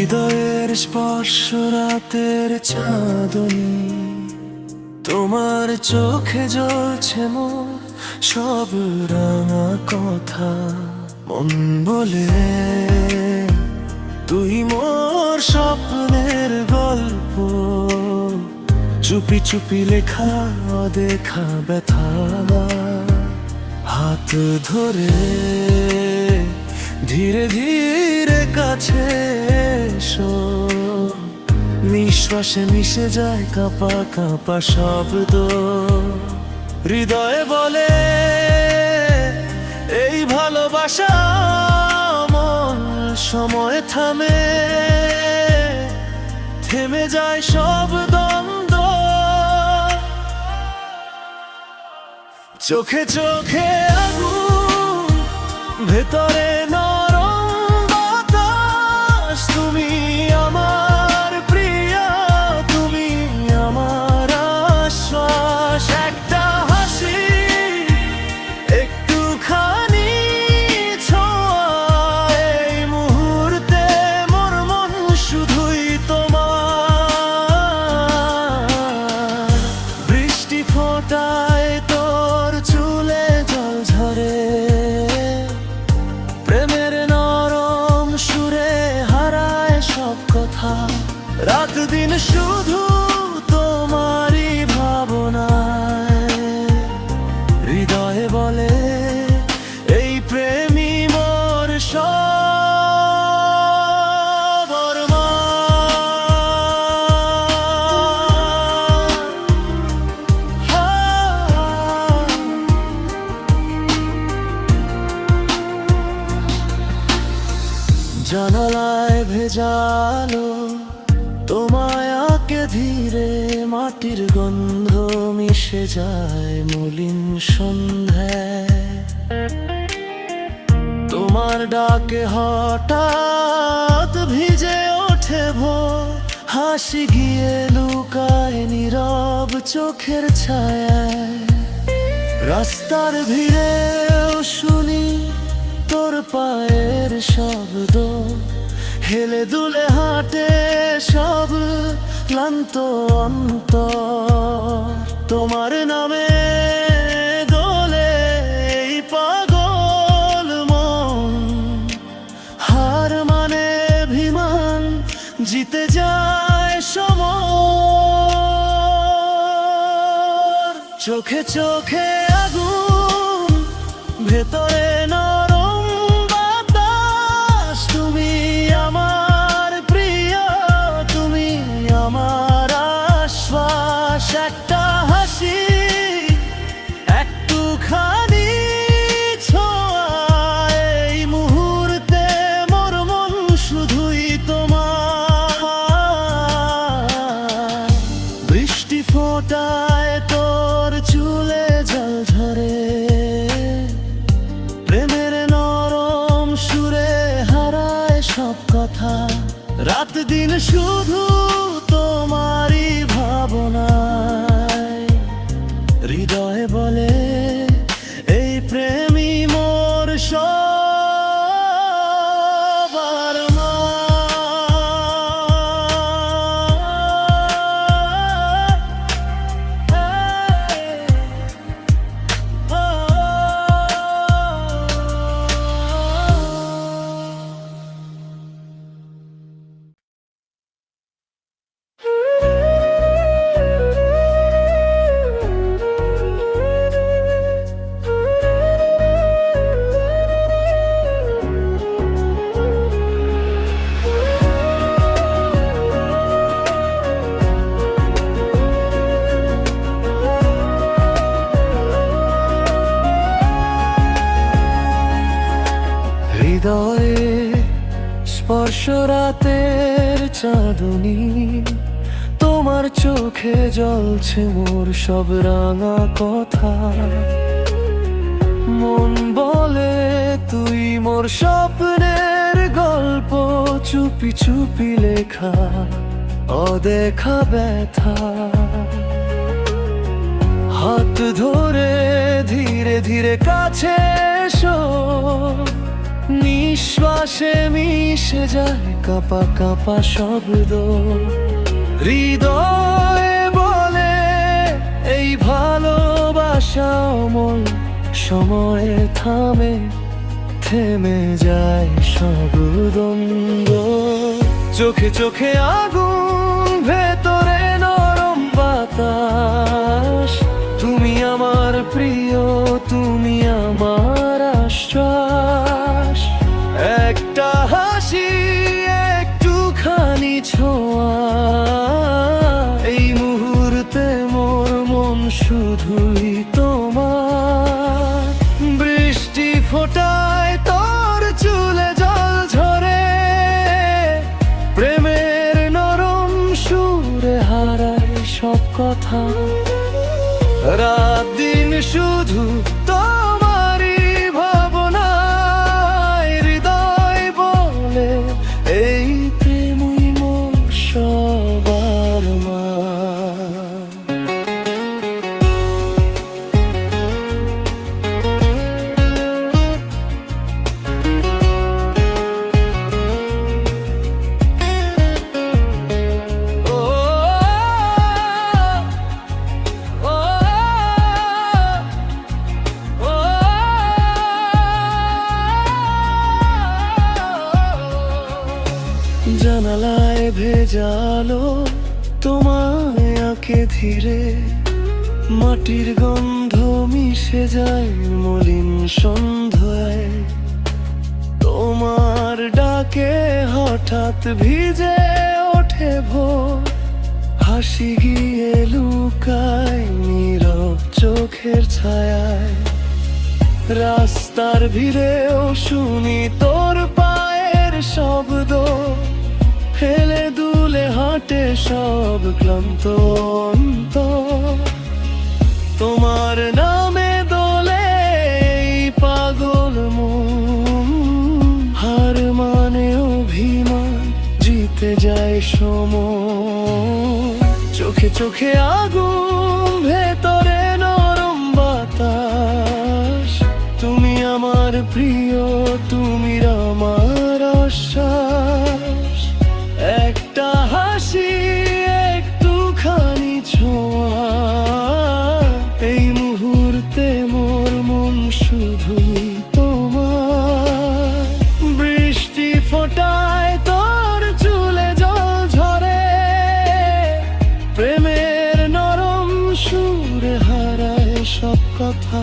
হৃদয়ের স্পর্শ রাতের চাঁদনী, তোমার চোখে জ্বলছে মোর সব রাঙা কথা। মন বলে তুই মোর স্বপ্নের গল্প, চুপি চুপি লেখা অদেখা ব্যথা। হাত ধরে ধীরে ধীরে কাছে এসো, নিঃশ্বাসে মিশে যায় কাঁপা কাঁপা শব্দ। হৃদয়ে বলে এই ভালোবাসা মন, সময় থামে থেমে যায় সব দ্বন্দ্ব। চোখে চোখে আগুন, ভেতরে নরম বাতাস। তুমি আমার প্রিয়া, তুমি আমার আশ্বাস। একটা হাসি, একটুখানি ছোঁয়া, এই মুহূর্তে মোর মন শুধুই তোমার। বৃষ্টি ফোটায় তোর চুলে জল ঝরে, প্রেমের নরম সুরে হারায় সব কথা। রাত দিন শুধু তোমারই ভাবনায়, হৃদয়ে বলে এই প্রেমী মোর সব অরমান। জানালায় ভেজালো তোমায় আঁকে ধীরে, মাটির গন্ধ মিশে যায় মলিন সন্ধ্যায়। তোমার ডাকে হঠাৎ ভিজে ওঠে ভোর, হাসি গিয়ে লুকায় নীরব চোখের ছায়ায়। রাস্তার ভিড়েও শুনি তোর পায়ের শব্দ, হেলে দুলে হাঁটে সব ক্লান্ত অন্তর। তোমার নামে দোলে এই পাগল মন, হার মানে অভিমান, জিতে যায় সমর। চোখে চোখে আগুন, ভেতরে নরম বাতাস। তুমি আমার প্রিয়, তুমি আমার আশ্বাস। একটা হাসি, একটুখানি ছোঁয়া, এই মুহূর্তে মোর মন শুধুই তোমার। বৃষ্টি ফোটায় তোর চুলে জল ঝরে, প্রেমের নরম সুরে হারায় সব কথা। রাত দিন শুধু তোমারই ভাবনায়, হৃদয়ে বলে এই প্রেমী মোর সব হৃদয়ে স্পর্শ রাতের চাঁদনী, তোমার চোখে জ্বলছে মোর সব রাঙা কথা। মন বলে তুই মোর স্বপ্নের গল্প, চুপি চুপি লেখা অদেখা ব্যথা। হাত ধরে ধীরে ধীরে কাছে এসো, নিঃশ্বাসে মিশে যায় কাঁপা কাঁপা শব্দ হৃদয়ে বলে এই ভালোবাসা অমল। সময়ে থামে, থেমে যায় সব দ্বন্দ্ব। চোখে চোখে আগুন, ভেতরে নরম বাতাস। তুমি আমার প্রিয়, তুমি আমার আশ্বাস। একটা হাসি, একটুখানি ছোঁয়া, এই মুহূর্তে মোর মন শুধুই তোমার। বৃষ্টি ফোটায় তোর চুলে জল ঝরে, প্রেমের নরম সুরে হারায় সব কথা। রাত দিন শুধু তোমারই ভাবনায়, হৃদয় বলে এই প্রেমই মোর সবার মা। জানালায় ভেজালো তোমায় আঁকে ধীরে, মাটির গন্ধ মিশে যায় মলিন সন্ধ্যায়। তোমার ডাকে হঠাৎ ভিজে ওঠে ভোর, হাসি গিয়ে লুকায় নীরব চোখের ছায়ায়। রাস্তার ভিড়েও শুনি তোর পায়ের শব্দ, হেলে দুলে হাঁটে সব ক্লান্ত অন্তর। তোমার নামে দোলে এই পাগল মন, হার মানে অভিমান, জিতে যায় সময়। চোখে চোখে আগুন, ভেতরে নরম বাতাস। তুমি আমার প্রিয়, তুমি আমার আশ্বাস। একটা হাসি, একটুখানি ছোঁয়া, এই মুহূর্তে মোর মন শুধুই তোমার। বৃষ্টি ফোটায় তোর চুলে জল ঝরে, প্রেমের নরম সুরে হারায় সব কথা।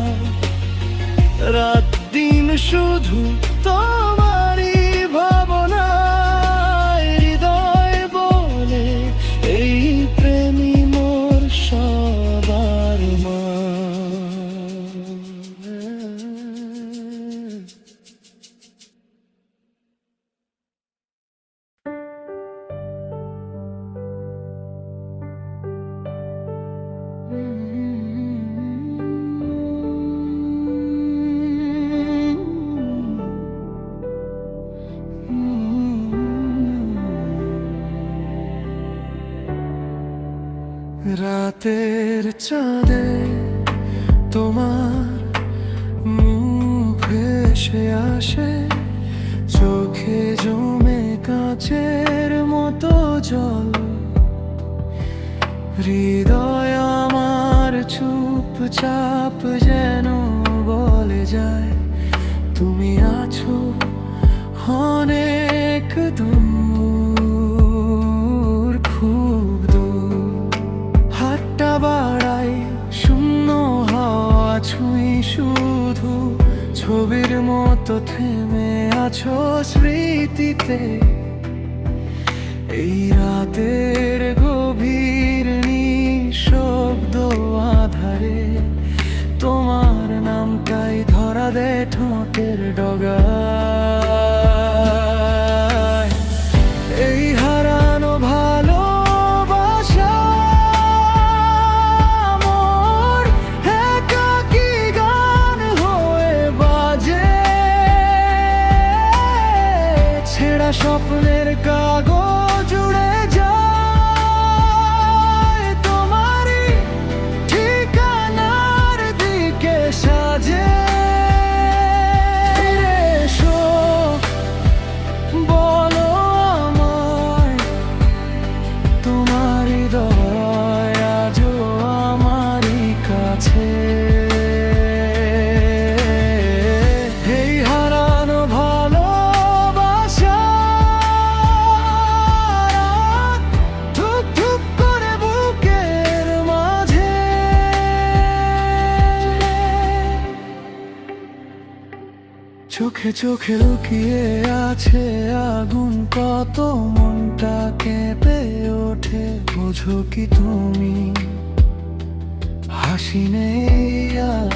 রাত দিন শুধু তোমারই ভাবনায়, হৃদয় বলে এই প্রেমী মোর সবার মা। রাতের চাঁদে তোমার মুখ ভেসে আসে, চোখে জমে কাচের মতো জল। হৃদয় আমার চুপচাপ যেন বলে যায়, তুমি আছো অনেক দূর, খুব দূর। হাতটা বাড়াই, শূন্য হাওয়া ছুঁই শুধু, ছবির মতো থেমে আছো স্মৃতিতে। এই রাতের গভীর নিঃশব্দ আধারে তোমার নামটাই ধরা দে ঠোঁটের ডগায়। এই হারানো ভালোবাসা মোর একাকী গান হয়ে বাজে, ছেঁড়া স্বপ্নের কাগজ উড়ে যায়, তোমারই ঠিকানার দিকে সাজে। এসো চোখে চোখে লুকিয়ে আছে আগুন, কত মনটা কেঁপে ওঠে। বোঝো কি তুমি হাসি নেই আর,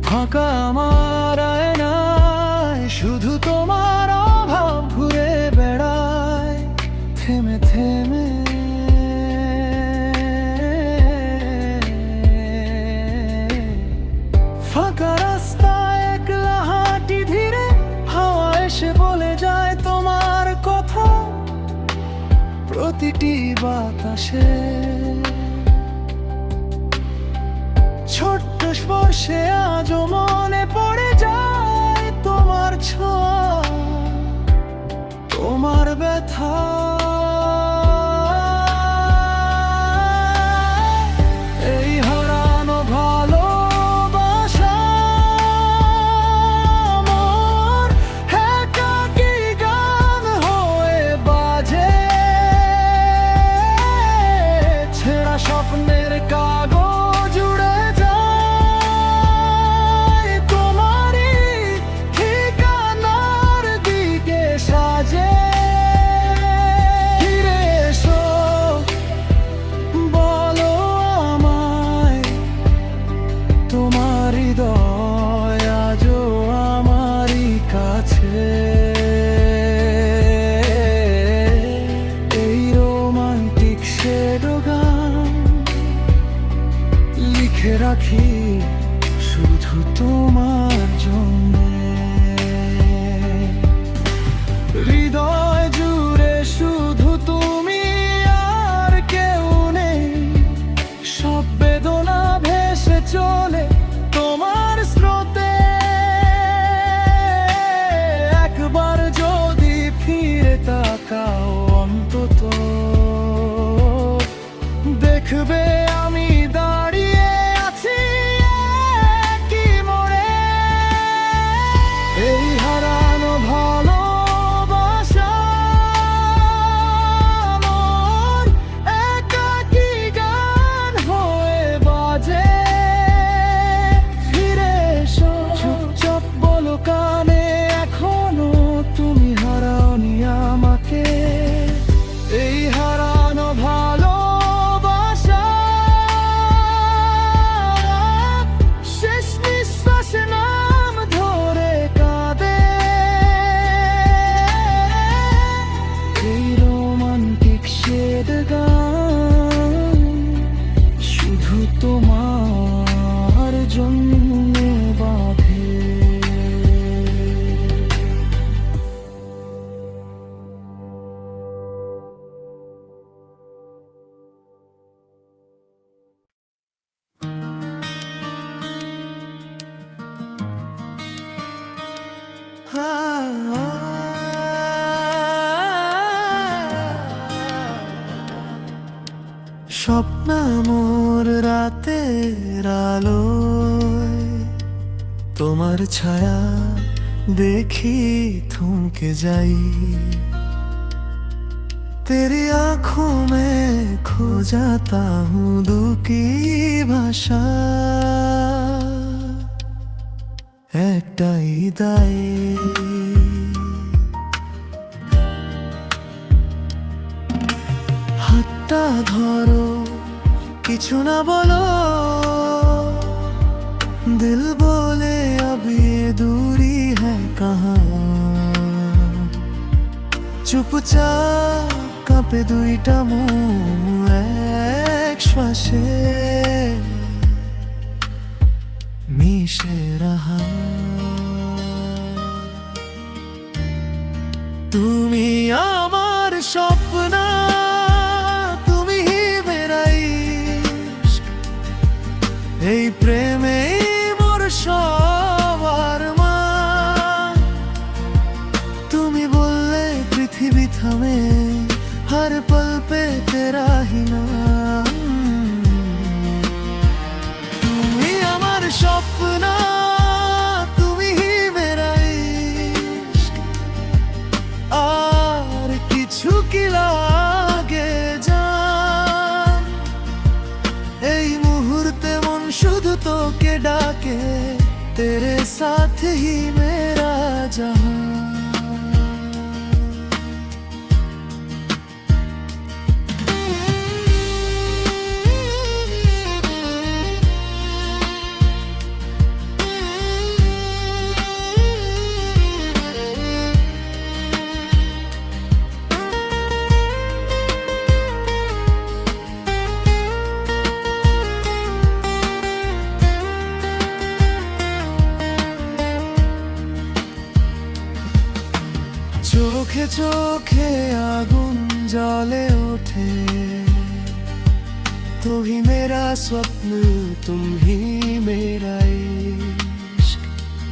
ফাঁকা আমার আয়নায় শুধু তোমার অভাব ঘুরে বেড়ায় থেমে থেমে। ফাঁকা রাস্তায় একলা হাঁটি ধীরে, হাওয়া এসে বলে যায় তোমার কথা প্রতিটি বাতাসে। ছোট্ট স্পর্শে আজও মনে পড়ে যায় তোমার ছোঁয়া, তোমার ব্যথা। এই হারানো ভালোবাসা আমার একাকী গান হয়ে বাজে। ছেঁড়া স্বপ্নের কাগজ উড়ে যায় তোমারই ঠিকানার দিকে সাজে। ফিরে এসো, বলো আমায় তোমার হৃদয় আজও আমারই কাছে। এই রোমান্টিক শেডো গান লিখে রাখি শুধু তোমার জন্য। হৃদয় জুড়ে শুধু তুমি আর কেউ নেই, সব বেদনা ভেসে চলে তোমার স্রোতে। একবার যদি ফিরে তাকাও অন্তত, দেখবে আমি দাঁড়িয়ে আছি একই মোড়ে। এই হারানো ভালোবাসা আমার একাকী গান হয়ে বাজে। ফিরে এসো, চুপচাপ বলো কানে এখনো তুমি হারাওনি আমাকে। এই হারানো ভালোবাসা শেষ নিঃশ্বাসে নাম ধরে কাঁদে। এই রোমান্টিক শেড গান শুধু তোমার জন্য বাঁধে। স্বপ্ন মোর রাতের আলোয় তোমার ছায়া দেখি থমকে যাই। तेरी आँखों में खो जाता हूँ दुखी भाषा একটাই দায়। হাতটা ধরো কিছু না বলো, दिल बोले अभी ये दूरी है कहाँ। চুপচাপ কাঁপে দুইটা মন এক শ্বাসে মিশে রাহা। তুমি আমার স্বপ্ন, তুমি হি মেরা ইশক। এই প্রেমে মোর সবার মা। তুমি বললে পৃথিবী থামে हर पल पे तेरा ही नाम। তুমি আমার স্বপ্ন, তুমি হি মেরা ইশক। আর কিছু কি লাগে জান, এই মুহূর্তে মন শুধু তোকে ডাকে। तेरे साथ ही मेरा जहां। चोखे चोखे आगुन जले उठे, तू ही मेरा स्वप्न, तुम ही मेरा इश्क।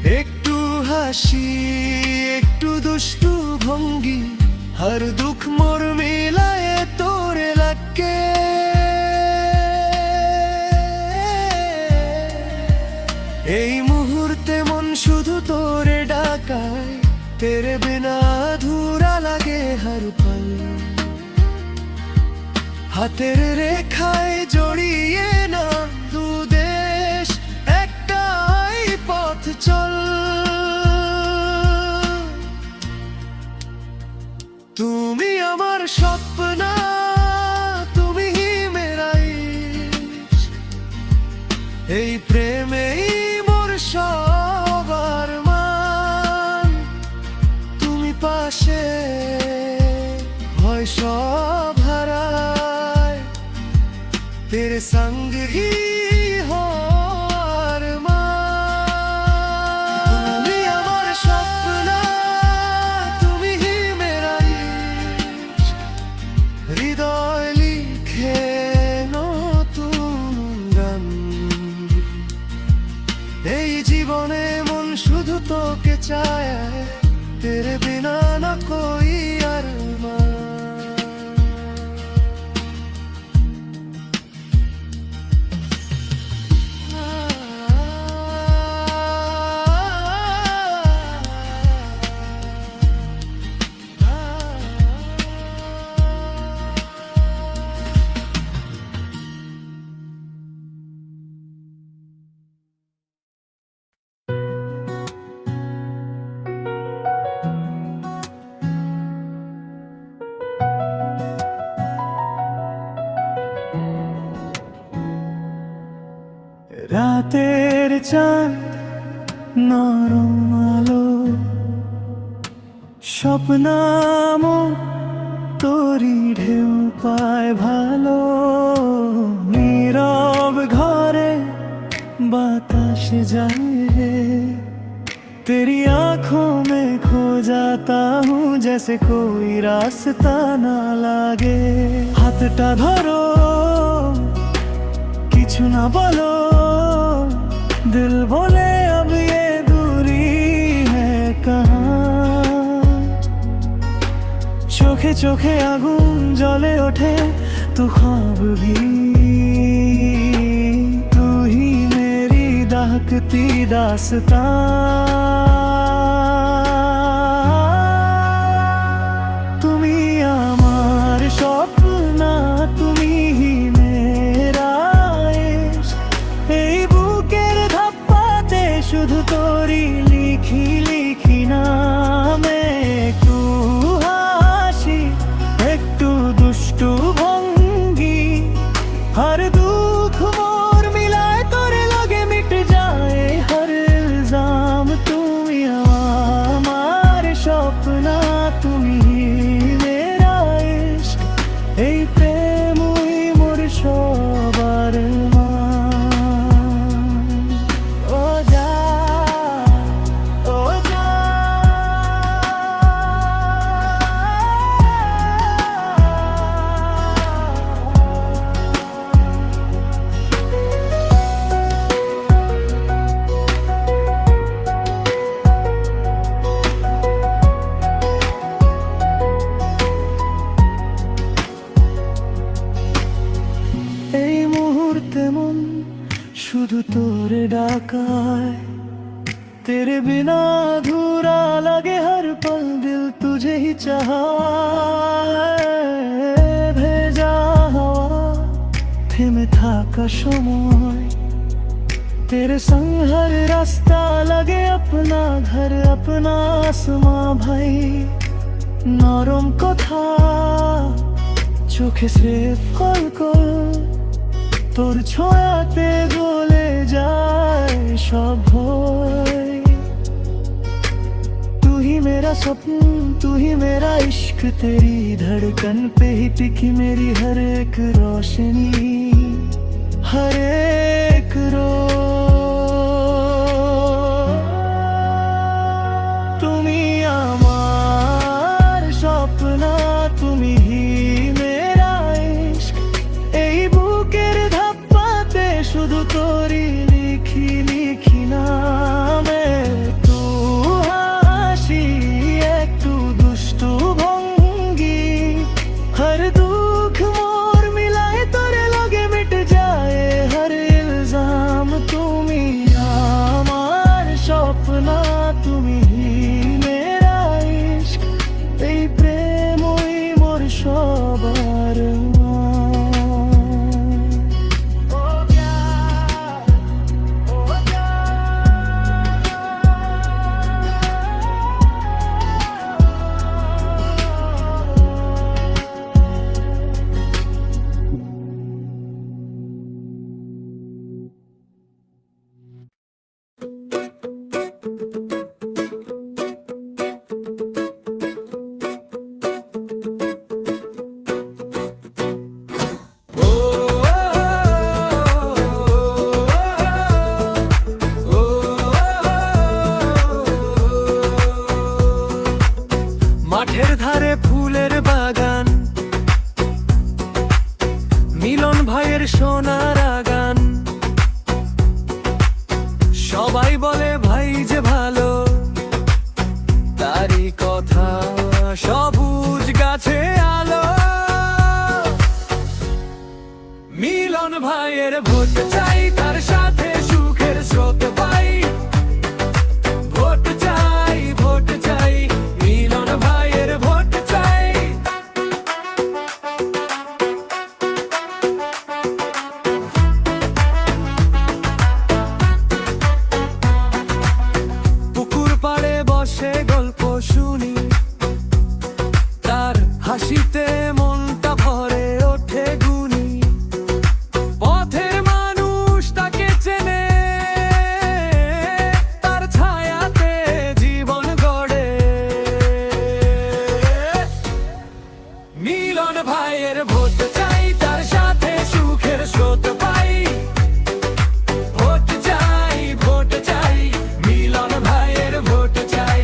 एकटू हासि एकटू दुष्टू भंगी, हर दुख मोर मिलाए तोरे लगे। এই মুহূর্তে মন শুধু তোরে ডাকায়, तेरे बिना अधूरा लगे हर पल। हाथेर रेखाय जड़िए ना दू देश, एकटाई पथ चल। तुमी आमार स्वप्न, तुमी ही मेरा इश्क। এই প্রেমেই মোর সবার पाशे भय सब हाराय, तेरे संग ही हो अरमान। तुमी आमार स्वप्न, तुमी ही मेरा इश्क। हृदय लिखे नतुन गान, এই জীবনে মন শুধু তোকে চায়, तेरे बिना न कोई अरमान। রাতের চাঁদ নরম আলো, স্বপ্নাম তোরি ঢেউ পায় ভালো। নীরব ঘরে বাতাস যায়, तेरी आँखों में खो जाता हूँ, जैसे कोई रास्ता ना लागे। हाथटा धरो কিছু না বলো, दिल बोले अब ये दूरी है कहाँ। चोखे चोखे आगुन जले उठे तू ख्वाब भी, तू ही मेरी दहकती दास्तां। তুমি আমার স্বপ্ন, তুমি ही मेरा इश्क। এই বুকের ধাপ্পাতে শুধু তোরি লিখি লিখি নামে। একটু হাসি একটু দুষ্টু ভঙ্গি, हर दुख मोर मिलाए तोरे लगे मिट जाए हर इल्जाम। তুমি আমার স্বপ্ন, তুমি मेरा इश्क। এই প্রেমই মোর সবার মান। ও যা ও যা, এই মুহূর্তে মন শুধু তোরে ডাকায়, तेरे बिना अधूरा लगे हर पल, दिल तुझे ही चाहा है। भेजा हवा থেমে থাকা সময়, तेरे संग हर रास्ता लगे अपना घर अपना आसमां भाई নরম কথা চোখে স্রেফ কলকল তোর ছোঁয়াতে গলে যায় সব ভয় तू ही मेरा सपन तू ही मेरा इश्क तेरी धड़कन पे ही टिकी मेरी हर एक रोशनी हर एक তুমি আমার স্বপ্ন তুমি হি মেরা ইশক এই বুকের ধাপ্পাতে শুধু তোরই লিখি লিখি নামে তু হাসি একটু দুষ্টু ভঙ্গি हर दुख मोर मिलाए तोरे लगे मिट जाए हर इल्जाम তুমি আমার স্বপ্ন তুমি হি মেরা ইশক এই প্রেমই মোর সবার মাঠের ধারে ফুলের বাগান মিলন ভাইয়ের সোনার আগান সবাই বলে ভাই যে ভালো তারই কথা সবুজ গাছে আলো মিলন ভাইয়ের ভোট চাই তার সাথে সুখের স্রোত পাই ভোট চাই মিলন ভাইয়ের ভোট চাই পুকুর পাড়ে বসে গল্প শুনি তার হাসিতে মনটা ভরে ওঠে গুনি পথের মানুষ তাকে চেনে তার ছায়াতে জীবন গড়ে মিলন ভাইয়ের ভোট চাই তার সাথে সুখের স্রোত পাই ভোট চাই মিলন ভাইয়ের ভোট চাই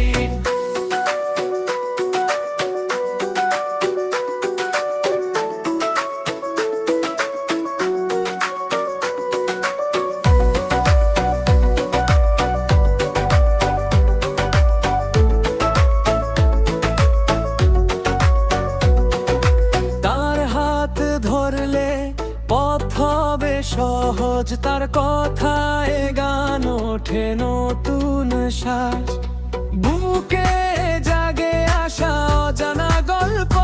তার হাত ধরলে পথ হবে সহজ তার কথায় গান ওঠে নতুন শ্বাস বুকে জাগে আসা অজানা গল্প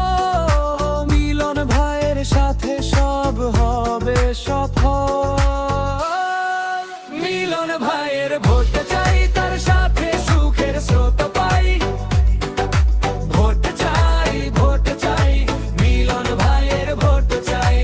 মিলন ভাইয়ের সাথে সব হবে সফল মিলন ভাইয়ের ভোট চাই তার সাথে সুখের স্রোত পাই ভোট চাই মিলন ভাইয়ের ভোট চাই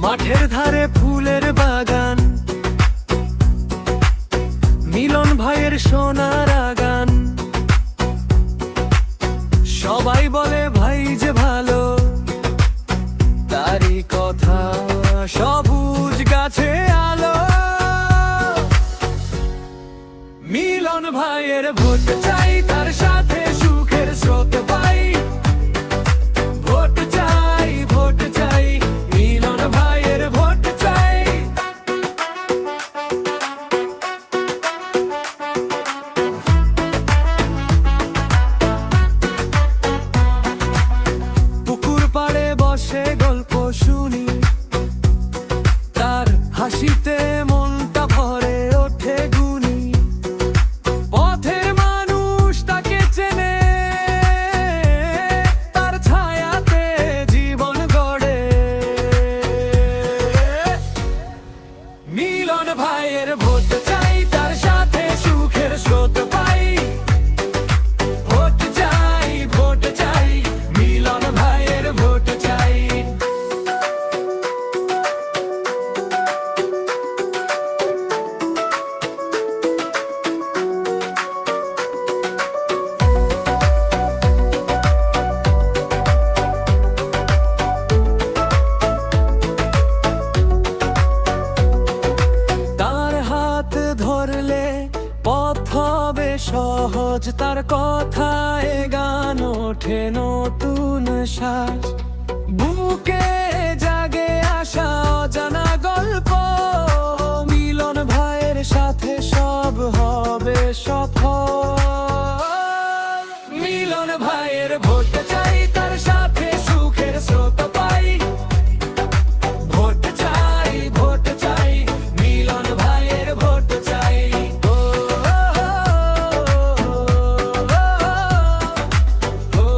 মাঠের ধারে ফুলের বাগান মিলন ভাইয়ের সোনার আগান সবাই বলে ভাই যে ভালো তারই কথা সবুজ গাছে আলো মিলন ভাইয়ের ভোট চাই তার সাথে সুখের স্রোত পাই ভোট চাই মিলন ভাইয়ের ভোট চাই ওঠে নতুন শ্বাস, বুকে জাগে আশা অজানা গল্প। মিলন ভাইয়ের সাথে সব হবে সফল। মিলন ভাইয়ের ভোট চাই, তার সাথে সুখের স্রোত পাই। ভোট চাই, ভোট চাই, মিলন ভাইয়ের ভোট চাই। ও, ও, ও, ও,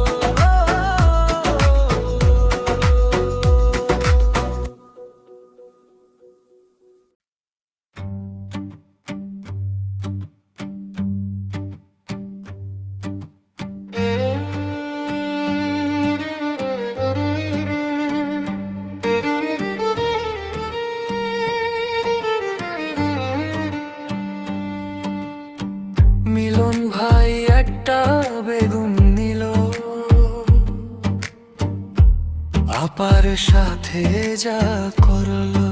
মিলন ভাই একটা বেগুন নিল, আপার সাথে যা করলো।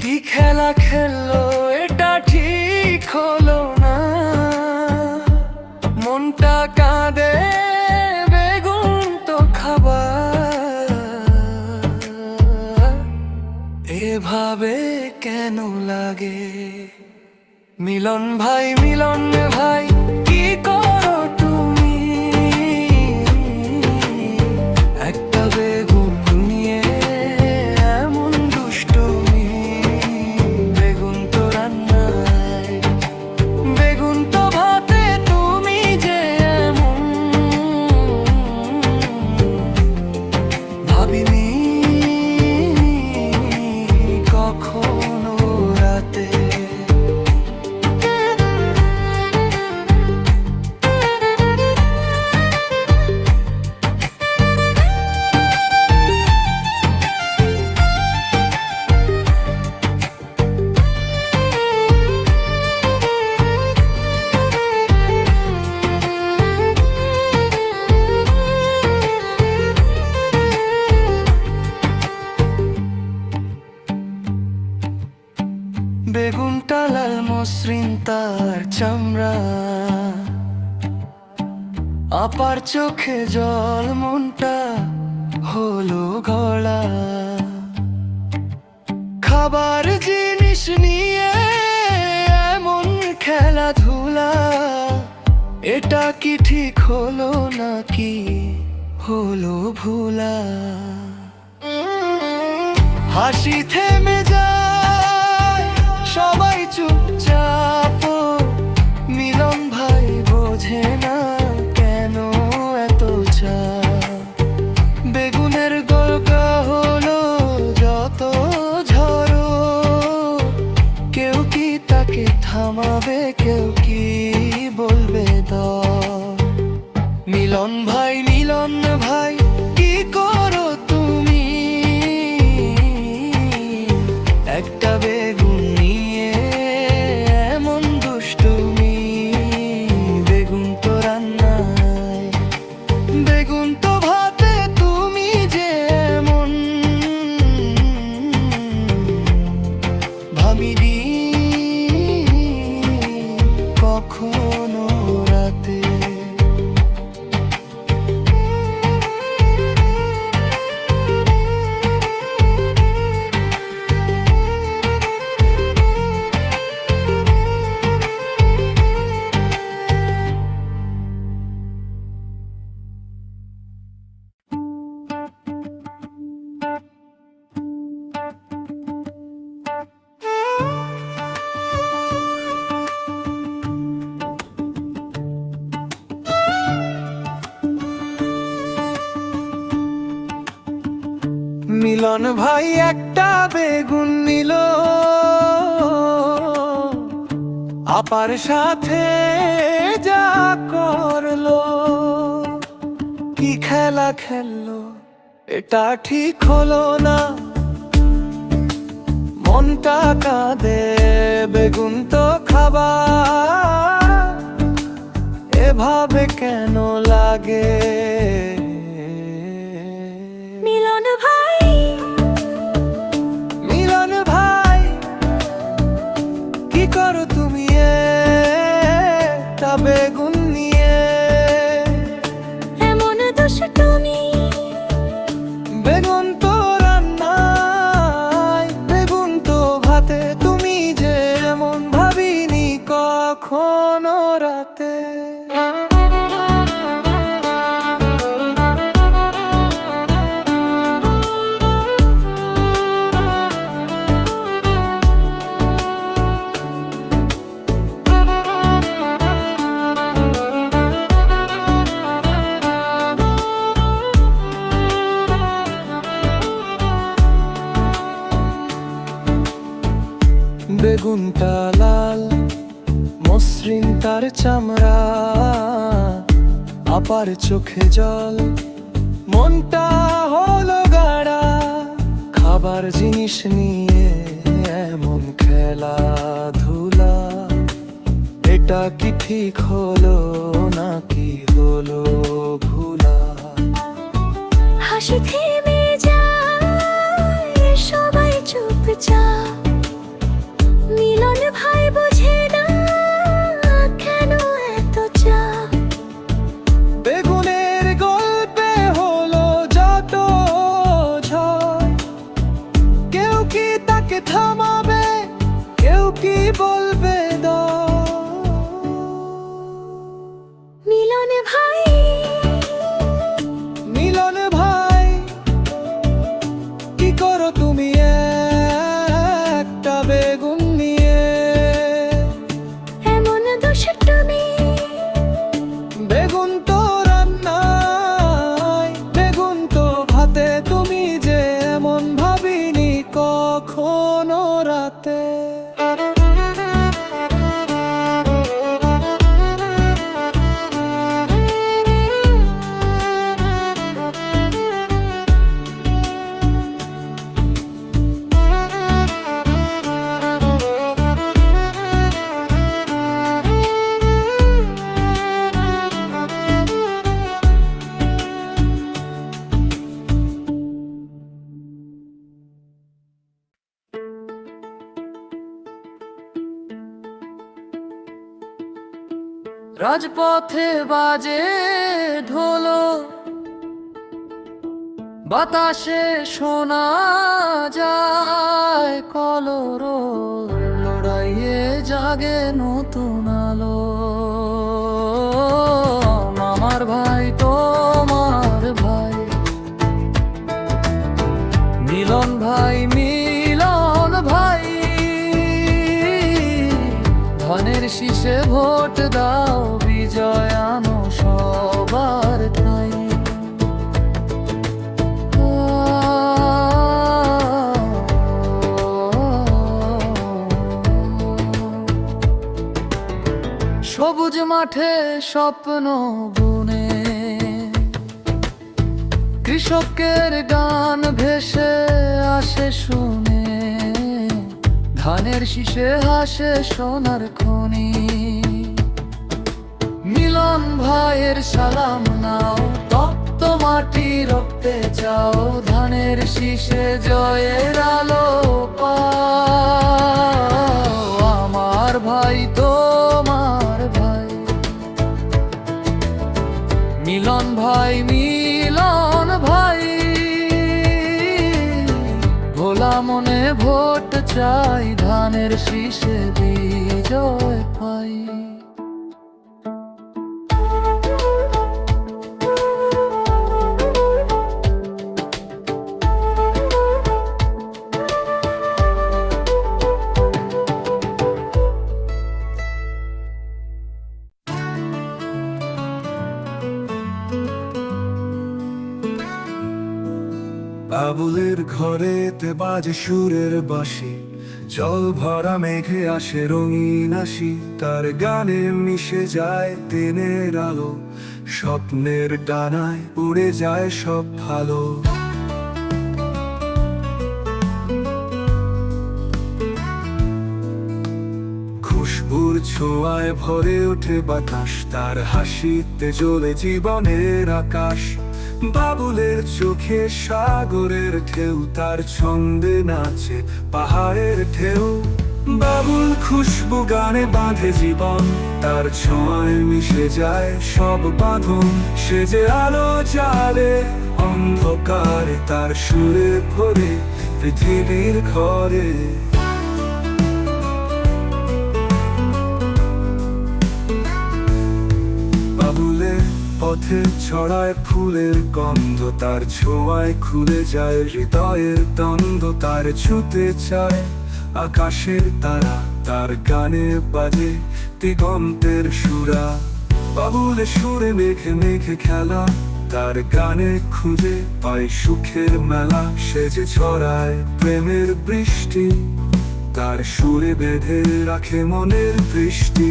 কি খেলা খেললো এটা ঠিক হলো না, মনটা কাঁদে বেগুন তো খাবার। এভাবে কেন লাগে? মিলন ভাই, মিলন ভাই, কি করো তুমি? একটা বেগুন নিয়ে এমন দুষ্টুমি। বেগুন তো রান্নায়, বেগুন তো ভাতে, তুমি যে এমন ভাবিনি কখনো রাতে। বেগুনটা লাল মসৃণ তার চামড়া, আপার চোখে জল, মনটা হলো গলা। খাবার জিনিস নিয়ে এমন খেলাধুলা, এটা কি ঠিক হলো নাকি হলো ভুলা? হাসি থেমে যায়, সবাই চুপচাপ। মিলন ভাই বোঝে না কেন এত চাপ। বেগুনের গলগা হলো যত ঝড়ো, কেউ কি তাকে থামাবে, কেউ কি বলবে দাও? মিলন ভাই, মিলন ভাই, কি করো তুমি? একটা বেগুন নিয়ে এমন দুষ্টুমি। বেগুন তো রান্নায়, বেগুন তো ভাতে, তুমি যে এমন ভাবিনি কখনো রাতে। মিলন ভাই একটা বেগুন নিল, আপার সাথে যা করলো। কি খেলা খেললো এটা ঠিক হলো না, মনটা কাঁদে বেগুন তো খাবার। এভাবে কেন লাগে? মিলন ভাই, মিলন ভাই, কি করো তুমি? তা বেগুন নিয়ে বেগুনটা লাল, মসৃণ তার চামড়া, আপার চোখে জল, মনটা হলো গাড়া। খাবার জিনিস নিয়ে এমন খেলাধুলা, এটা কি ঠিক হলো নাকি হলো ভুলা? হাসি থেমে যায়, সবাই চুপচাপ। মিলন ভাই বোঝে না কেন এত চাপ। বেগুনের গল্পে হলো যত ঝড়, কেউ কি তাকে থামাবে, কেউ কি বলবে মিলন ভাই, মিলন ভাই, কি করো তুমি একটা বেগুন নিয়ে? এমন দুষ্টুমি। বেগুন তো রান্নায়, বেগুন তো ভাতে, তুমি যে এমন ভাবিনি কখনো রাতে। রাজপথে বাজে ঢোলো, বাতাসে শোনা যায় কলরো, লড়াইয়ে জাগে নতুন আলো। আমার ভাই তোমার ভাই, মিলন ভাই, মিলন ভাই, ধানের শীষে ভোট দাও, বিজয় আনো সবার ঠাই। সবুজ মাঠে স্বপ্ন বুনে, কৃষকের গান ভেসে আসে শুনে, ধানের শীষে হাসে সোনার খনি। মিলন ভাইয়ের সালাম নাও, তপ্ত মাটি রক্তে চাও, ধানের শীষে জয়ের আলো পাও। আমার ভাই তোমার ভাই, মিলন ভাই, মিলন ভাই, ভোলা মনে ভোট চাই, ধানের শীষে বিজয় পাই। বাবুলের ঘরেতে বাজে সুরের বাঁশি, জল ভরা মেঘে আসে রঙিন হাসি, তার গানে মিশে যায় দিনের আলো, স্বপ্নের ডানায় উড়ে যায় সব ভালো। খুশবুর ছোঁয়ায় ভরে ওঠে বাতাস, তার হাসিতে জ্বলে জীবনের আকাশ। বাবুলের চোখে সাগরের ঢেউ, তার ছন্দে নাচে পাহাড়ের ঢেউ। বাবুল খুশবু গানে বাঁধে জীবন, তার ছোঁয়ায় মিশে যায় সব বাঁধন। সে যে আলো জ্বালে অন্ধকারে, তার সুরে ভরে পৃথিবীর ঘরে। পথে ছড়ায় ফুলের গন্ধ, তার ছোঁয়ায় খুলে যায় হৃদয়ের দ্বন্দ্ব। তার ছুতে চায় আকাশের তারা, তার গানে বাজে দিগন্তের সুরা। বাবুলে সুরে মেঘে মেঘে খেলা, তার গানে খুঁজে পায় সুখের মেলা। সে যে ছড়ায় প্রেমের বৃষ্টি, তার সুরে বেঁধে রাখে মনের দৃষ্টি।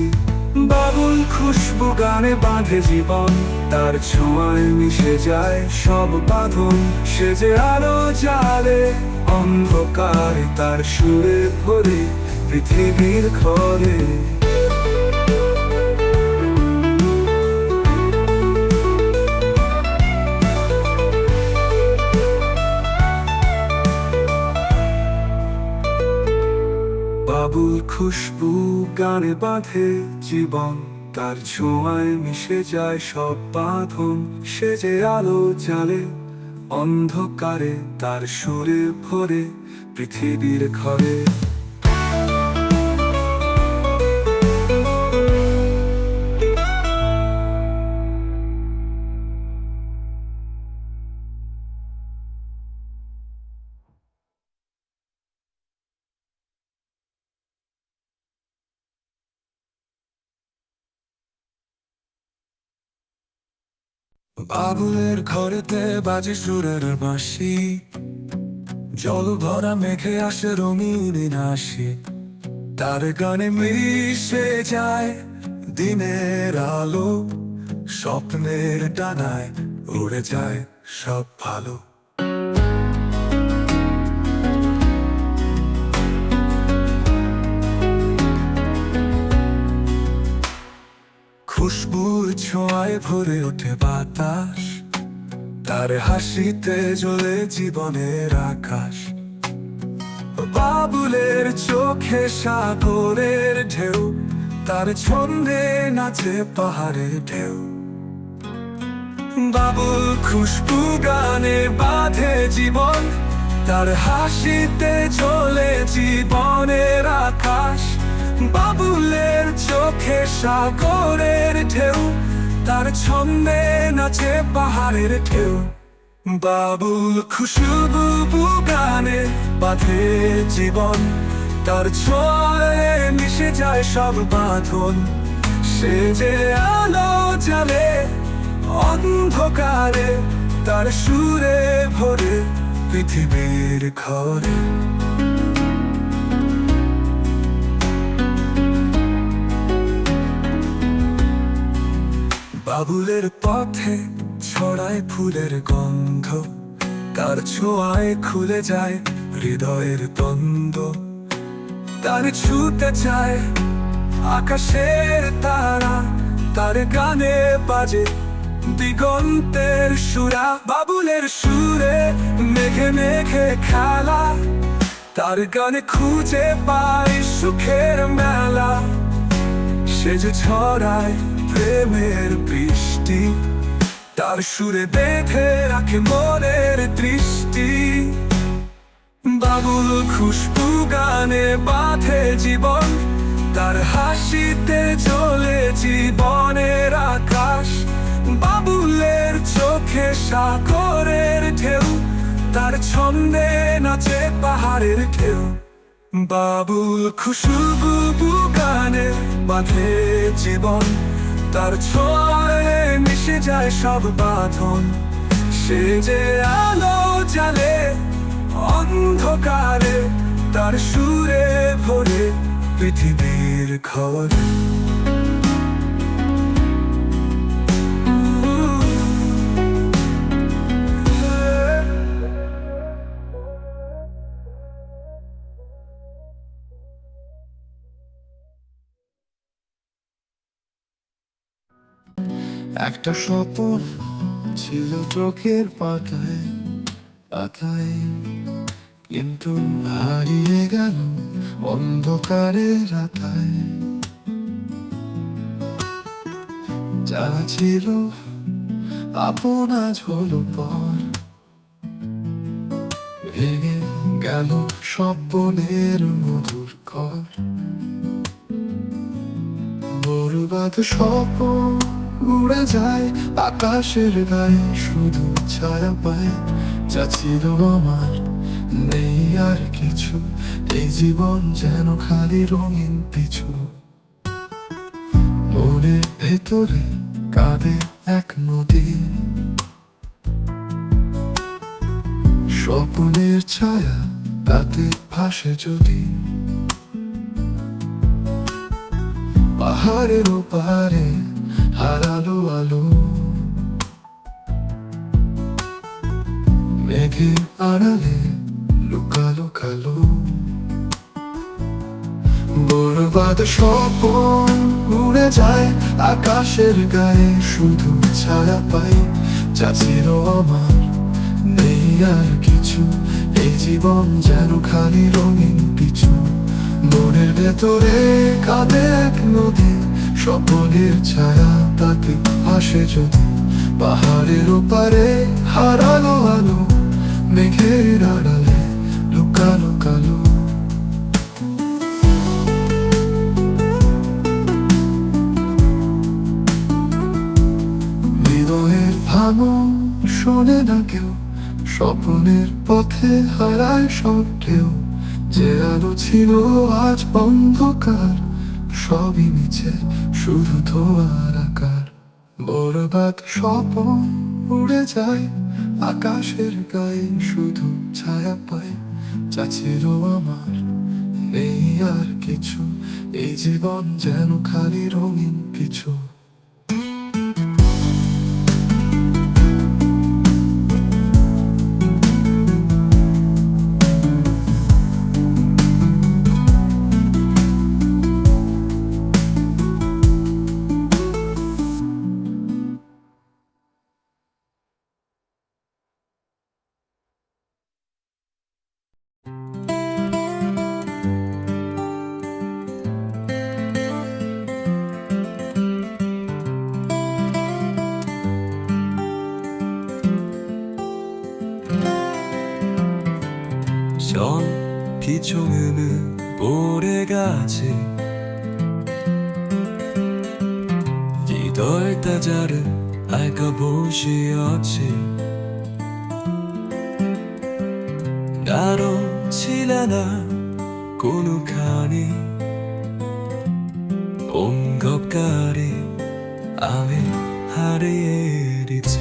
বাবুল খুশবু গানে বাঁধে জীবন, তার ছোঁয়ায় মিশে যায় সব বাঁধন। সে যে আলো জ্বালে অন্ধকারে, তার সুরে ভরে পৃথিবীর ঘরে। বাবুল খুশবু গানে বাঁধে জীবন, তার ছোঁয়ায় মিশে যায় সব বাঁধন। সে যে আলো জ্বালে অন্ধকারে, তার সুরে ভরে পৃথিবীর ঘরে। বাবুলের ঘরেতে বাজে সুরের বাঁশি, জল ভরা মেঘে আসে রঙিন হাসি। তার গানে মিশে যায় দিনের আলো, স্বপ্নের ডানায় উড়ে যায় সব ভালো। খুশবুর ছোঁয়ায় ভরে ওঠে বাতাস, তার হাসিতে জ্বলে জীবনের আকাশ। বাবুলের চোখে সাগরের ঢেউ, তার ছন্দে নাচে পাহাড়ের ঢেউ। বাবুল খুশবু গানে বাঁধে জীবন, তার হাসিতে জ্বলে জীবনের আকাশ। বাবুলের চোখে সাগরের ঢেউ, তার ছন্দে নাচে পাহাড়ের ঢেউ। বাবুল খুশবু গানে বাঁধে জীবন, তার ছোঁয়ায় মিশে যায় সব বাঁধন। সে যে আলো জ্বালে অন্ধকারে, তার সুরে ভরে পৃথিবীর ঘরে। বাবুলের পথে ছড়ায় ফুলের গন্ধ, তার ছোঁয়ায় খুলে যায় হৃদয়ের দ্বন্দ্ব। তার ছুতে চায় আকাশের তারা, তার গানে বাজে দিগন্তের সুরা। বাবুলের সুরে মেঘে মেঘে খেলা, তার গানে খুঁজে পায় সুখের মেলা। সে যে ছড়ায় প্রেমের বৃষ্টি, তার সুরে বেঁধে রাখে মনের দৃষ্টি। বাবুল খুশবু গানে বাঁধে জীবন, তার হাসিতে জ্বলে জীবনের আকাশ। বাবুলের চোখে সাগরের ঢেউ, তার ছন্দে নাচে পাহাড়ের ঢেউ। বাবুল খুশবু গানে বাঁধে জীবন, তার ছোঁয়ায় মিশে যায় সব বাঁধন। সে যে আলো জ্বালে অন্ধকারে, তার সুরে ভরে পৃথিবীর ঘরে। একটা স্বপ্ন ছিল চোখের পাতায় পাতায়, কিন্তু হারিয়ে গেল অন্ধকারের রাতায়। যা ছিল আপন আজ হলো পর, ভেঙে গেল স্বপ্নের মধুর ঘর। বরবাদ স্বপ্ন উড়ে যায় আকাশের গায়ে, শুধু ছায়া পায় যা ছিল আমার, নেই আর কিছু। এই জীবন যেন খালি রঙিন পিছু। মনের ভেতরে কাঁদে এক নদী, স্বপ্নের ছায়া তাতে ভাসে যদি। পাহাড়ের ওপারে হারালো আলো, মেঘের আড়ালে লুকালো কালো। বরবাদ স্বপন উড়ে যায় আকাশের গায়ে, শুধু ছায়া পাই যা ছিল আমার, নেই আর কিছু। এই জীবন যেন খালি রঙিন পিছু। মনের ভেতরে কাঁদে এক নদী, স্বপ্নের ছায়া তাকে ভাসে যদি। পাহাড়ের ওপারে হারালো আলো, মেঘের আড়ালে লুকালো কালো। হৃদয়ের ভাঙন শোনে না কেউ, স্বপ্নের পথে হারায় সব ঢেউ। যে আলো ছিল আজ অন্ধকার, সবই মিছে শুধু ধোয়ার আকার। বরবাদ স্বপন উড়ে যায় আকাশের গায়ে, শুধু ছায়া পায় যা ছিল আমার, নেই আর কিছু। এই জীবন যেন খালি রঙিন কিছু। 전 비추는 모래같이 이덜 따자를 알까 보시었지. 나로 지나나 고누카니 온 것가리 아메 하리에리지.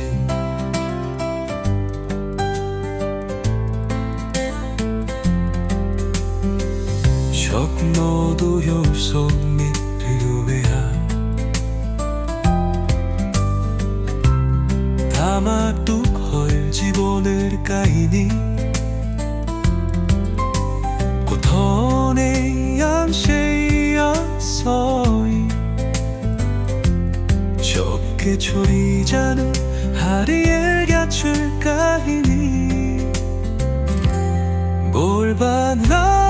적 너도 요속 밑으로야 다마뚝 헐집어늘 까이니 고턴의 양쉐였어이 적게 초리자는 하리에 곁을 까이니 몰바나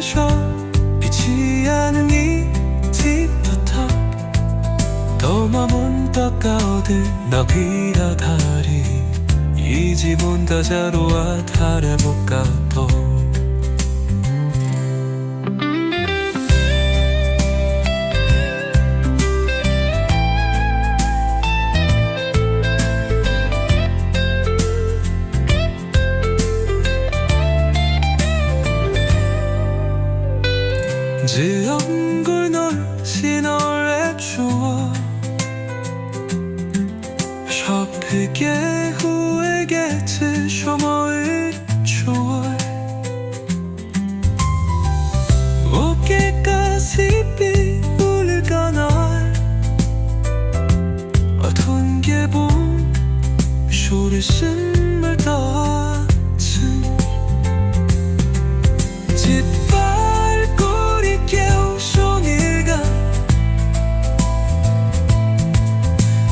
셔 빛이 않은 이 틱톡 더마문 떡가오들 나비라 다리 이 집은 다자로와 다래볼까 더 지엄굴 널 신월에 주워 셔피게 후에게 트쇼머의 추월 어깨까지 비울까 날 어두운 게봄 쇼를 심을 닿은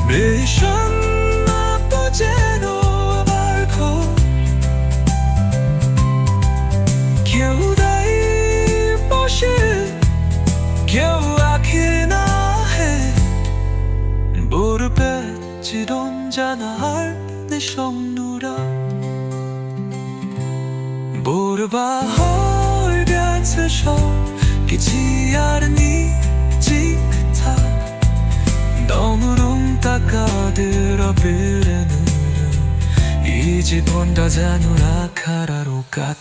Mission apogeno abarco 겨우다이 버시 겨우 아키나 해 무릎에 지론자나 할내 성누라 무릎아 홀변스셔 빛이 아르니 지크타 너무름 닦아들어 비르는 이 집 혼자 자누라 카라로 갓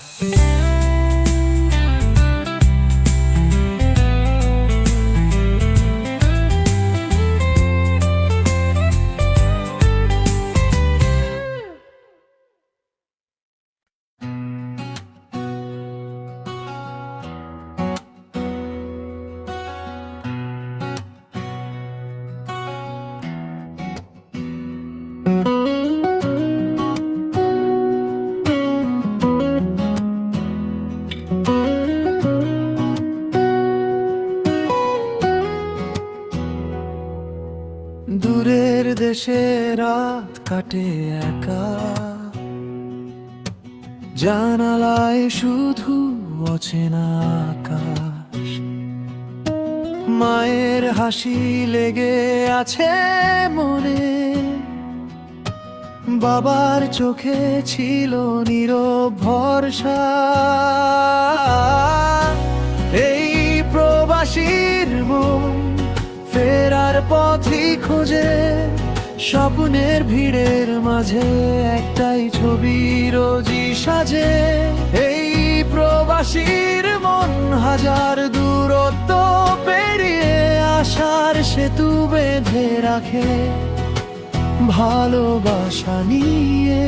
দেশে রাত কাটে একা, জানালায় শুধু অচেনা আকাশ। মায়ের হাসি লেগে আছে মনে, বাবার চোখে ছিল নীরব ভরসা। এই প্রবাসীর মন ফেরার পথই খোঁজে, স্বপ্নের ভিড়ের মাঝে একটাই ছবি রোজই সাজে। এই প্রবাসীর মন হাজার দূরত্ব পেরিয়ে আশার সেতু বেঁধে রাখে, ভালোবাসা নিয়ে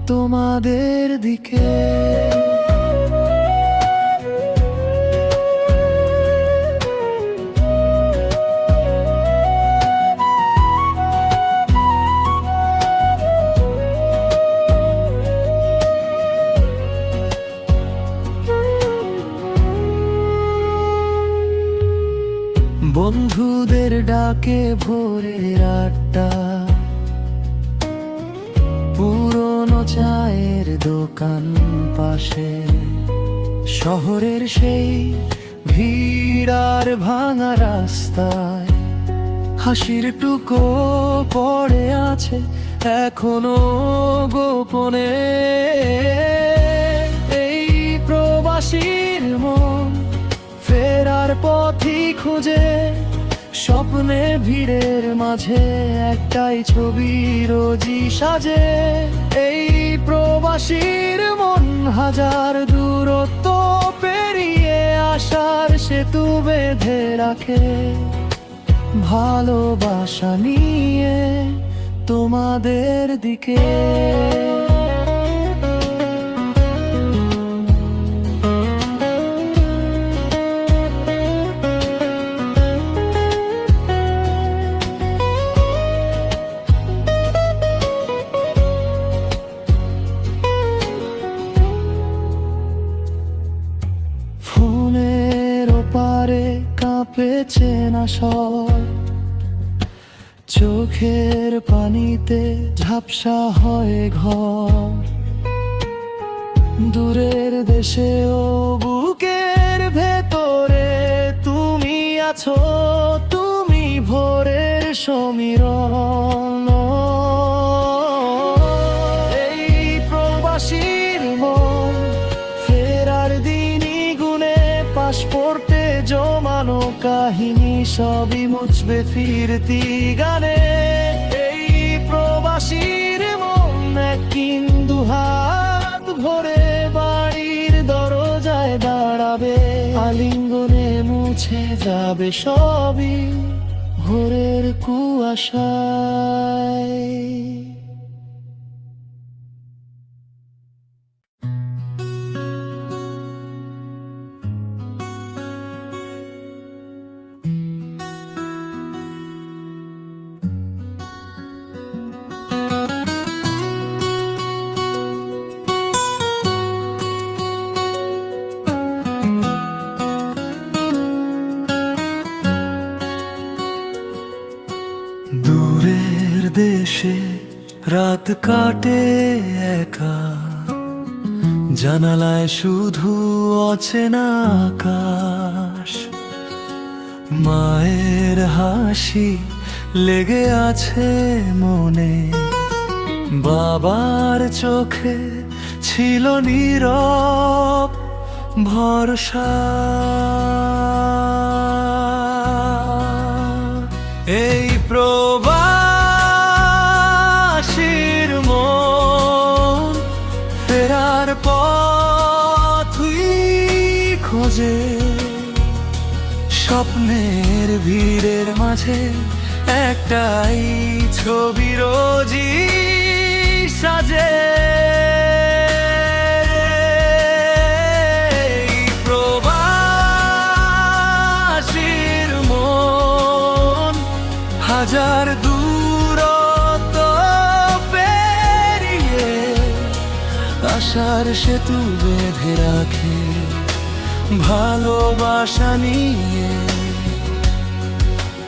তোমাদের দিকে। বন্ধুদের ডাকে ভোরের আড্ডা, পুরনো চায়ের দোকান পাশে, শহরের সেই ভিড় আর ভাঙা রাস্তায় হাসির টুকো পড়ে আছে এখনো গোপনে। এই প্রবাসীর মন ফেরার পথই খুঁজে, স্বপ্নের ভিড়ের মাঝে একটাই ছবি রোজই সাজে। এই প্রবাসীর মন হাজার দূরত্ব পেরিয়ে আশার সেতু বেঁধে রাখে, ভালোবাসা নিয়ে তোমাদের দিকে। কাঁপেছে না সব, চোখের পানিতে ঝাপসা হয় ঘর। দূরের দেশেও বুকের ভেতরে তুমি আছো, তুমি ভোরের সমীরণ। এই প্রবাসীর মন ফেরার দিনই গুনে, পাসপোর্টে জমানো কাহিনী সবই মুছবে ফিরতি গানে। এই প্রবাসীর মন কিন্তু হাত ভরে বাড়ির দরজায় দাঁড়াবে, আলিঙ্গনে মুছে যাবে সবই ভোরের কুয়াশায়। দূরের দেশে রাত কাটে একা, জানালায় শুধু অচেনা আকাশ। মায়ের হাসি লেগে আছে মনে, বাবার চোখে ছিল নীরব ভরসা। এই প্রবাসীর মন ফেরার পথই খোঁজে, স্বপ্নের ভিড়ের মাঝে একটাই ছবি রোজই সাজে। প্রবাসীর মন হাজার দূরত্ব পেরিয়ে আশার সেতু বেঁধে রাখে, ভালোবাসা নিয়ে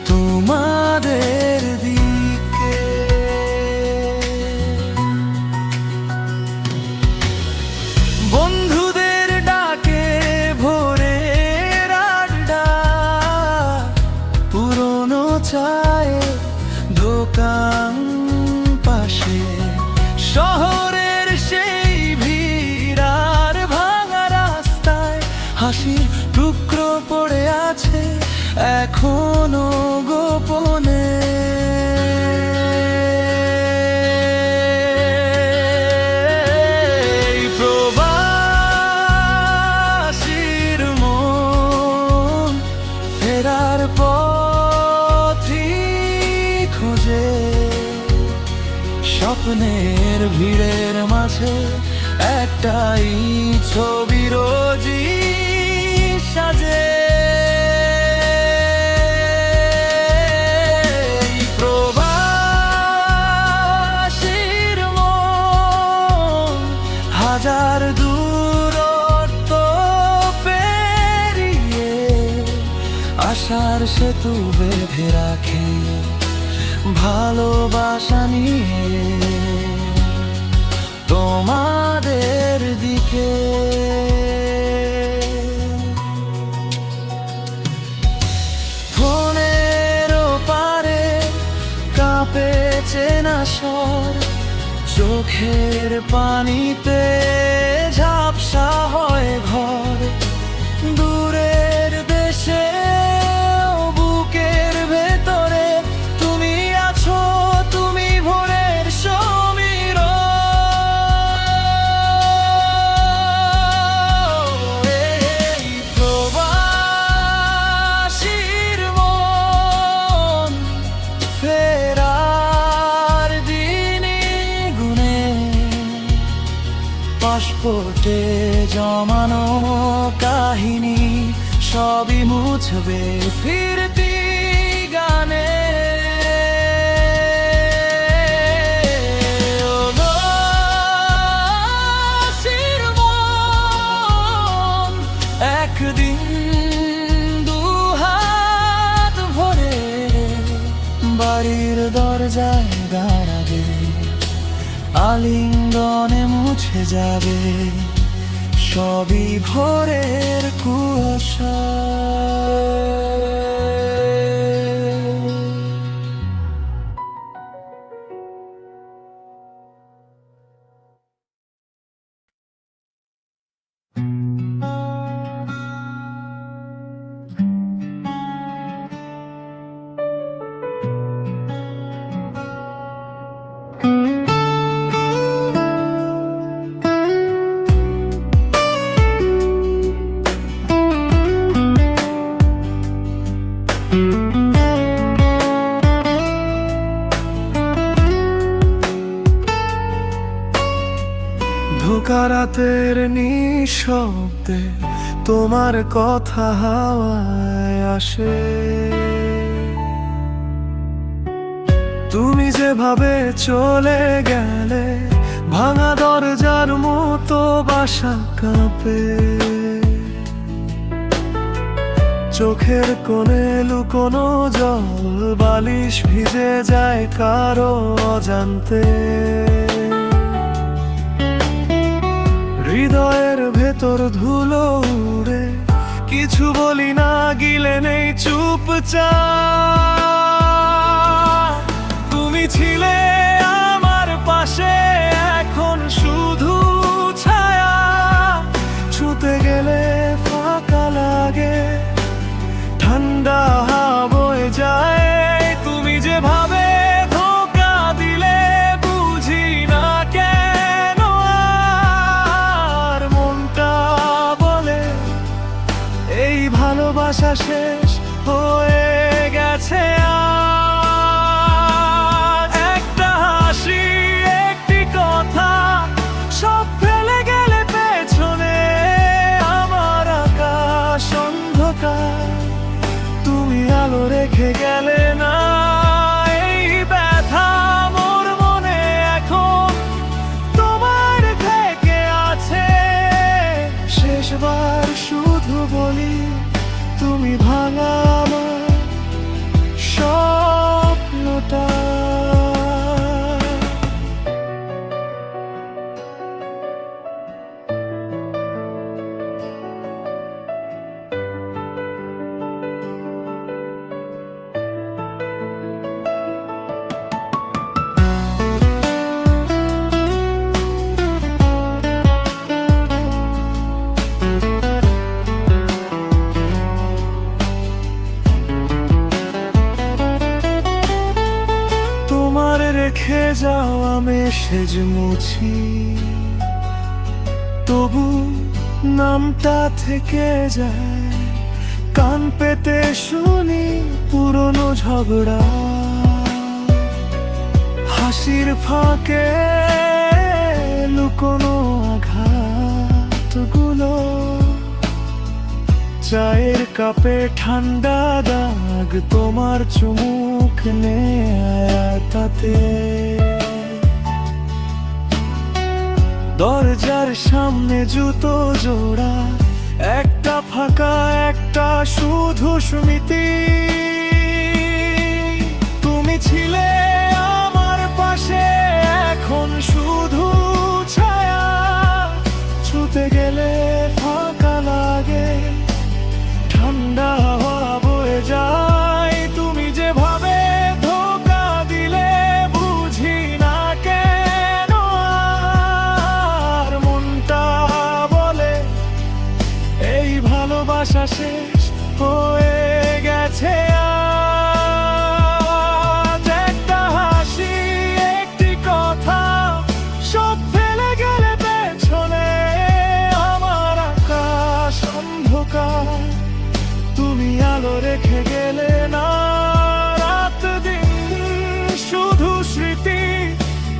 তোমাদের দিকে। এখনো গোপনে। এই প্রবাসীর মন ফেরার পথই খোঁজে, স্বপ্নের ভিড়ের মাঝে একটাই ছবি রোজই সাজে। এই প্রবাসীর মন হাজার দূরত্ব পেরিয়ে আশার সেতু বেঁধে রাখে ভালোবাসা নিয়ে তোমাদের দিকে। ফোনের পারে কাঁপে চেনা স্বর, চোখের পানিতে ঝাপসা হয় ঘর। দূরের দেশে বুকের ভেতরে তুমি আছো, তুমি ভোরের সমীরণ। এই প্রবাসীর মন ফেরার দিনে গুনে, পাসপোর্টে জমানো কাহিনী সবই মুছবে ফিরতি গানে। ও প্রবাসীর মন একদিন দুহাত ভরে বাড়ির দরজায় দাঁড়াবে, আলিঙ্গনে মুছে যাবে সবই ভোরের কুয়াশা। ধোঁকা রাতের নিঃশব্দে তোমার কথা হাওয়ায় আসে। তুমি যেভাবে চলে গেলে ভাঙা দরজার মতো বাসা কাঁপে। চোখের কোণে লুকোনো জল বালিশ ভিজে যায় কারো অজান্তে। হৃদয়ের ভেতর ধুলো উড়ে কিছু বলি না, গিলে নেই চুপচাপ। তুমি ছিলে আমার পাশে, এখন শুধু ছায়া। ছুঁতে গেলে ফাঁকা লাগে, ঠান্ডা হাওয়া বয়ে যায়। তুমি যেভাবে ধোঁকা দিলে বুঝি না কেন, আর মনটা বলে এই ভালোবাসা শেষ হয়ে গেছে। আর একটা হাসি, একটি কথা, সব ফেলে গেলে পেছনে। আমার আকাশ অন্ধকার, তুমি আলো রেখে গেলে না। এই ব্যথা মোর মনে এখন তোমার থেকে আছে। শেষবার শুধু বলি, তুমি ভাঙা আমার রেখে যাও আমি সেজ মুছি, তবু নামটা থেকে যায়। কান পেতে শুনি পুরনো ঝগড়া, হাসির ফাঁকে লুকোনো আঘাতগুলো। চায়ের কাপে ঠান্ডা দাগ তোমার চুমুক নেয় তাতে। দরজার সামনে জুতো জোড়া, একটা ফাঁকা একটা শুধু স্মৃতি। তুমি ছিলে আমার পাশে, এখন শুধু ছায়া। ছুতে গেলে ফাঁকা লাগে, ঠান্ডা হাওয়া বয়ে যায়। তুমি যেভাবে ধোঁকা দিলে বুঝি না কেন, আর মনটা বলে এই ভালোবাসা শেষ হয়ে গেছে। আজ একটা হাসি, একটি কথা, সব ফেলে গেলে পেছনে। আমার আকাশ অন্ধকার, তুমি আলো রেখে গেলে না। রাত দিন শুধু স্মৃতি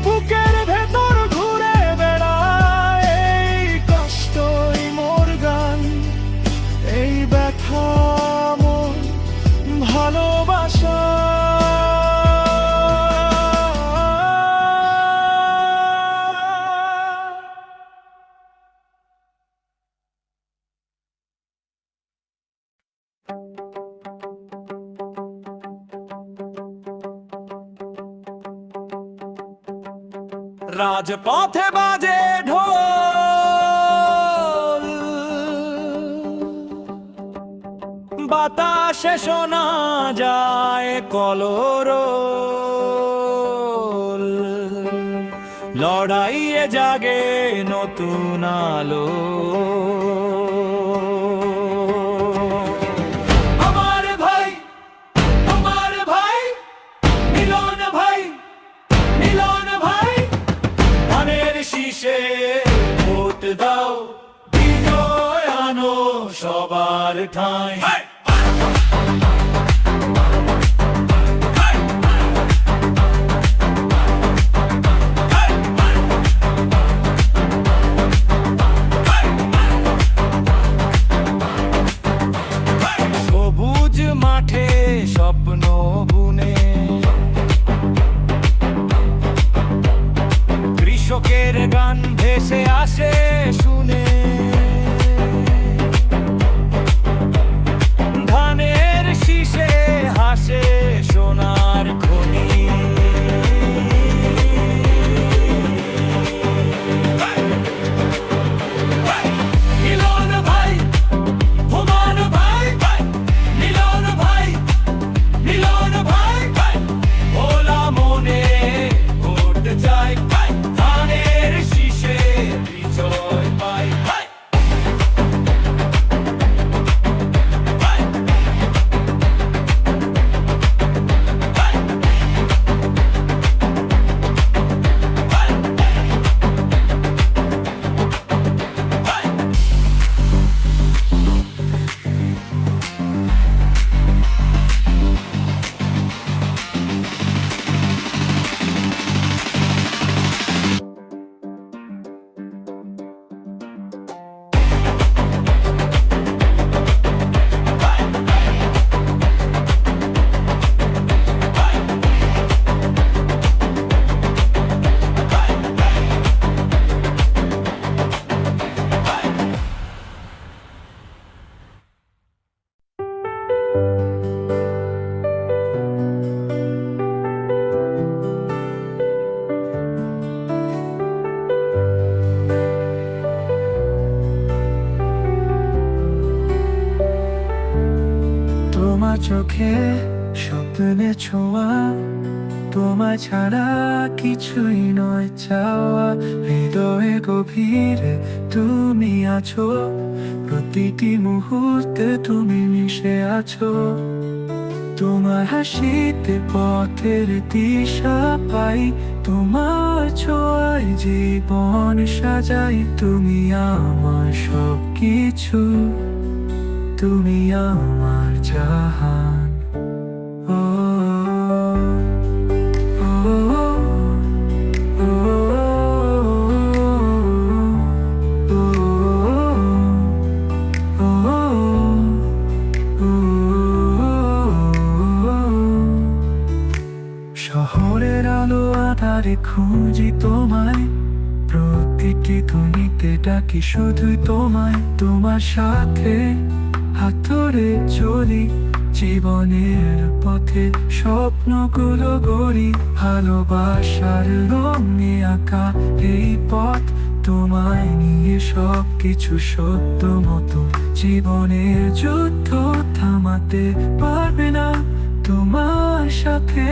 বুকের ভেতর ঘুরে বেড়ায়। এই কষ্টই মোর গান, এই ব্যথা মোর ভালোবাসা। রাজপথে বাজে ঢোল, বাতাসে শোনা যায় কলরোল। লড়াইয়ে জাগে নতুন আলো। আমার ভাই, আমার ভাই, মিলন ভাই, মিলন ভাই। ধানের শীষে ভোট দাও, বিজয় আনো সবার ঠাঁই। সবুজ মাঠে স্বপ্ন বুনে, কৃষকের গান ভেসে আসে শুনে। ধানের শীষে হাসে সোনার খনি। মিলন ভাই, হুমান ভাই, মিলন ভাই, মিলন ভাই। ভোলা মনে ভোট চাই, ধানের শীষে বিজয় পাই। তোমার চোখে স্বপ্নে ছোঁয়া, তোমায় ছাড়া কিছুই নয় চাওয়া। হৃদয়ে গভীরে তুমি আছো, প্রতিটি মুহূর্তে তুমি মিশে আছো। তোমার হাসিতে পথের দিশা পাই, তোমার ছোঁয়ায় জীবন সাজাই। তুমি আমার সব কিছু, তুমি আমার জাহান। ও ও ও শহরের আলো আধারে খুঁজি তোমায়, প্রতিটি ধ্বনিতে ডাকি শুধুই তোমায়। তোমার সাথে হাত ধরে চলি জীবনের পথে, স্বপ্নগুলো গড়ি ভালোবাসার রঙে আঁকা এই পথ। তোমায় নিয়ে সব কিছু সত্য মতো, জীবনের যুদ্ধ থামাতে পারবে না। তোমার সাথে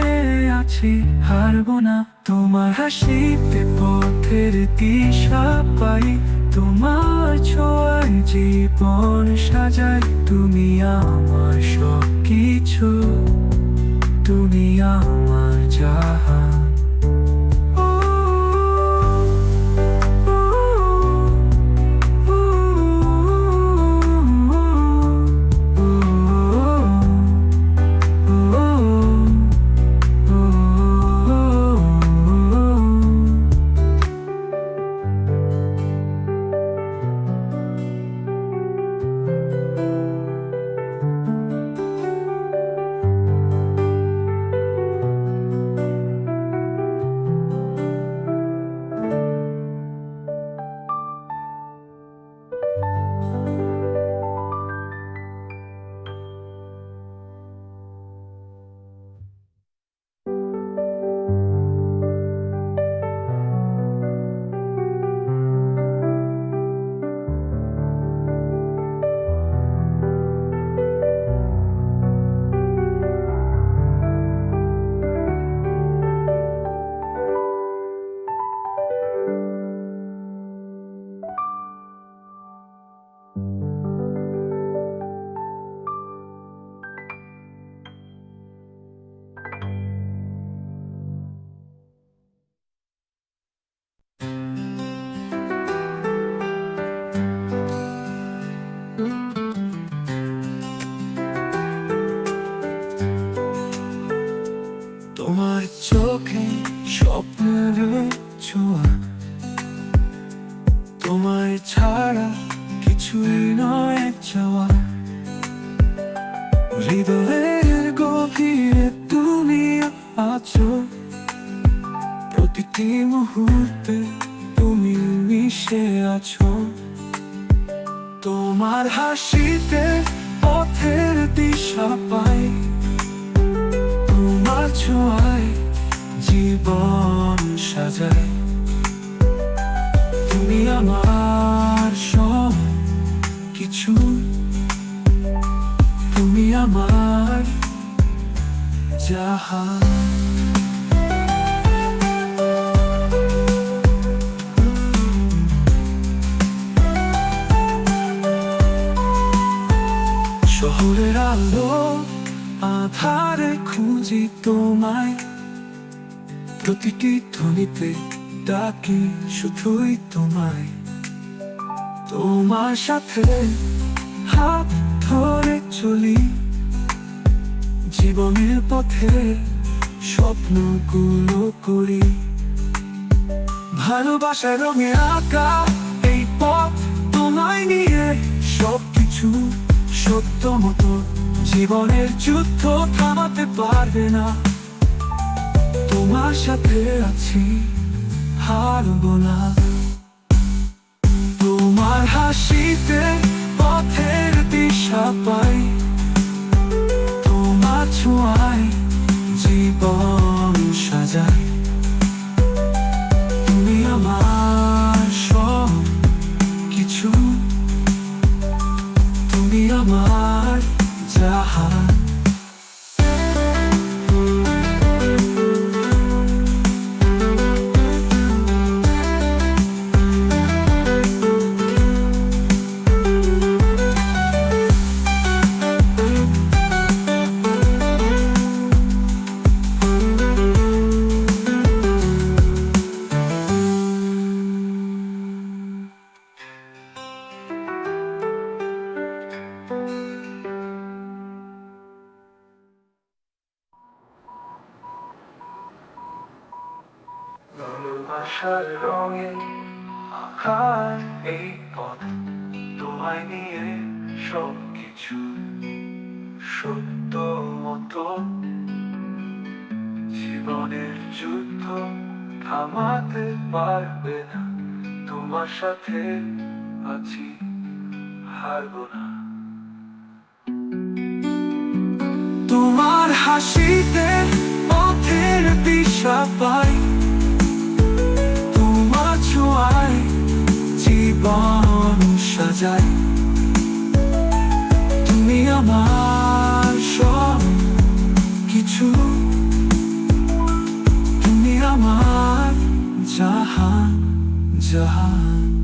আছি, হারবো না। তোমার হাসিতে পথের দিশা পাই, তোমার ছোঁয়ায় জীবন সাজাই। তুমি আমার সব কিছু, তুমি আমার জাহান। তোমার চোখে স্বপ্নের ছোঁয়া, তোমায় ছাড়া কিছুই নয় চাওয়া। হৃদয়ের গভীরে তুমি আছো, প্রতিটি মুহূর্তে তুমি মিশে আছো। তোমার হাসিতে পথের দিশা পাই, তোমার ছোঁয়ায় জীবন সাজাই। তুমি আমার সব কিছু, তুমি আমার জাহান। শহরের আলো আধারে খুঁজি তোমায়, প্রতিটি ধ্বনিতে ডাকি শুধুই তোমায়। তোমার সাথে হাত ধরে চলি জীবনের পথে, স্বপ্নগুলো করি ভালোবাসার রঙে আঁকা এই পথ। তোমায় নিয়ে সব কিছু সত্য মতো, জীবনের যুদ্ধ থামাতে পারবে না। তোমার সাথে আছি, হারবো না। তোমার হাসিতে পথের দিশা পাই, তোমার ছোঁয়ায় জীবন সাজাই। তুমি আমার সব কিছু, তুমি আমার জাহান। ভালোবাসার রঙে আকার এই পথ তোমায় নিয়ে সব কিছু সত্য মতো জীবনের যুদ্ধ থামাতে পারবে না তোমার সাথে আছি হারবো না তোমার হাসিতে পথের দিশা পাই তোমার ছোঁয়ায় জীবন সাজাই তুমি আমার সব কিছু তুমি আমার জাহান জাহান